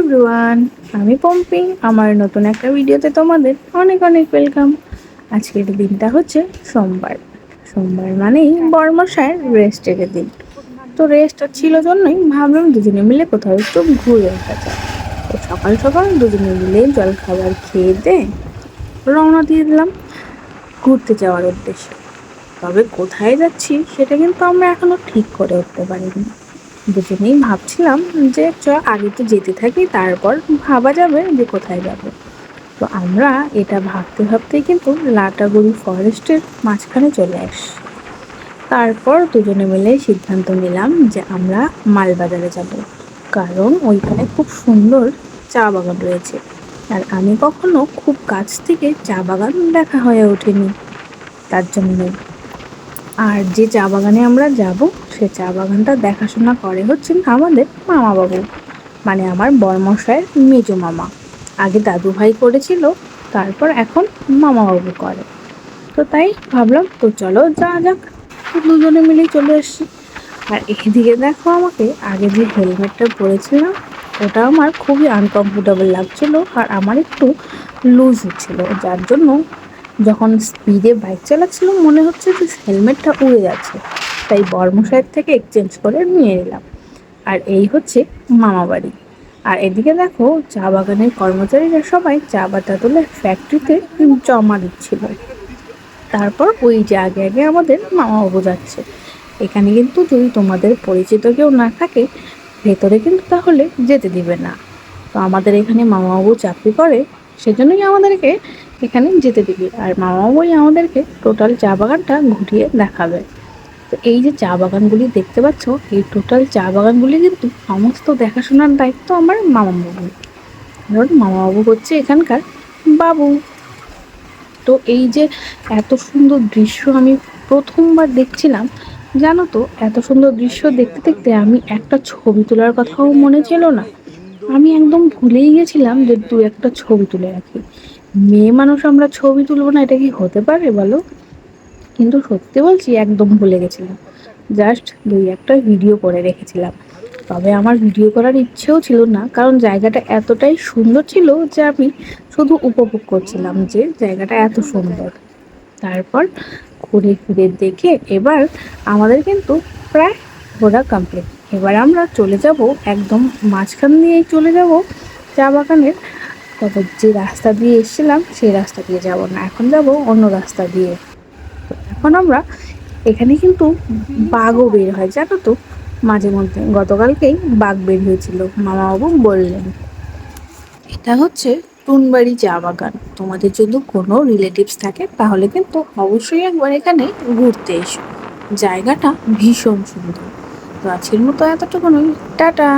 Everyone, আমি পম্পি। আমার নতুন একটা ভিডিওতে তোমাদের অনেক অনেক ওয়েলকাম। আজকের দিনটা হচ্ছে সোমবার। সোমবার মানেই বড়মশাইয়ের রেস্টের দিন। তো রেস্ট ছিল জন্যই ভাবলাম দুজনে মিলে কোথাও একটু ঘুরে আসা যায়। তো সকাল সকাল দুজনে মিলে জল খাবার খেয়ে দিয়ে রওনা দিয়ে দিলাম ঘুরতে যাওয়ার উদ্দেশ্যে। তবে কোথায় যাচ্ছি সেটা কিন্তু আমরা এখনো ঠিক করে উঠতে পারিনি। দুজনেই ভাবছিলাম যে আগে তো যেতে থাকি, তারপর ভাবা যাবে যে কোথায় যাব। তো আমরা এটা ভাবতে ভাবতেই কিন্তু লাটাগুড়ি ফরেস্টের মাঝখানে চলে আসি। তারপর দুজনে মিলে সিদ্ধান্ত নিলাম যে আমরা মালবাজারে যাব, কারণ ওইখানে খুব সুন্দর চা বাগান রয়েছে। আর আমি কখনো খুব কাছ থেকে চা বাগান দেখা হয়ে ওঠেনি, তার জন্যই। আর যে চা বাগানে আমরা যাব, সে চা বাগানটা দেখাশোনা করে হচ্ছেন আমাদের মামাবাবু, মানে আমার বড়মশাইয়ের মেজো মামা। আগে দাদু ভাই করেছিল, তারপর এখন মামাবাবু করে। তো তাই ভাবলাম তো চলো যাওয়া যাক। তো দুজনে মিলেই চলে আসছি। আর এদিকে দেখো, আমাকে আগে যে হেলমেটটা পরেছিলাম ওটা আমার খুবই আনকমফোর্টেবল লাগছিল, আর আমার একটু লুজ হচ্ছিল, যার জন্য যখন স্পিডে বাইক চালাচ্ছিল মনে হচ্ছে যে হেলমেটটা উড়ে যাচ্ছে। তাই বর্মশাইয়ের থেকে এক্সচেঞ্জ করে নিয়ে নিলাম। আর এই হচ্ছে মামা বাড়ি। আর এদিকে দেখো, চা বাগানের কর্মচারীরা সবাই চা পাতা তুলে ফ্যাক্টরিতে জমা দিচ্ছিল। তারপর ওই যে আগে আগে আমাদের মামাবাবু যাচ্ছে। এখানে কিন্তু যদি তোমাদের পরিচিত কেউ না থাকে ভেতরে কিন্তু তাহলে যেতে দিবে না। তো আমাদের এখানে মামাবাবু চাকরি করে, সেজন্যই আমাদেরকে এখানে যেতে দিবে। আর মামাবাবুই আমাদেরকে টোটাল চা বাগানটা ঘুরিয়ে দেখাবে। তো এই যে চা বাগানগুলি দেখতে পাচ্ছ, এই টোটাল চা বাগানগুলি কিন্তু সমস্ত দেখাশোনার দায়িত্ব আমার মামাবাবু। কারণ মামাবাবু হচ্ছে এখানকার বাবু। তো এই যে এত সুন্দর দৃশ্য আমি প্রথমবার দেখছিলাম, জানো তো, এত সুন্দর দৃশ্য দেখতে দেখতে আমি একটা ছবি তোলার কথাও মনে ছিল না। আমি একদম ভুলেই গেছিলাম যে দু একটা ছবি তুলে রাখি। মেয়ে মানুষ আমরা ছবি তুলবো না, এটা কি হতে পারে বলো? কিন্তু সত্যি বলছি, একদম ভুলে গেছিলাম। জাস্ট দুই একটা ভিডিও করে রেখেছিলাম। তবে আমার ভিডিও করার ইচ্ছেও ছিল না, কারণ জায়গাটা এতটাই সুন্দর ছিল যে আমি শুধু উপভোগ করছিলাম যে জায়গাটা এত সুন্দর। তারপর ঘুরে ঘুরে দেখে এবার আমাদের কিন্তু প্রায় ঘোরা কমপ্লিট। এবার আমরা চলে যাব, একদম মাঝখান দিয়েই চলে যাব চা বাগানের। তবে যে রাস্তা দিয়ে এসেছিলাম সেই রাস্তা দিয়ে যাব না, এখন যাব অন্য রাস্তা দিয়ে। এখন আমরা এখানে কিন্তু বাঘও বের হয়, জানো তো, মাঝে মধ্যে। গতকালকেই বাঘ বের হয়েছিল, মামাবাবু বললেন। এটা হচ্ছে টুনবাড়ি চা বাগান। তোমাদের যদি কোনো রিলেটিভস থাকে তাহলে কিন্তু অবশ্যই একবার এখানে ঘুরতে এসো। জায়গাটা ভীষণ সুন্দর। তো আজকের মতো এতটুকুনই, টাটা।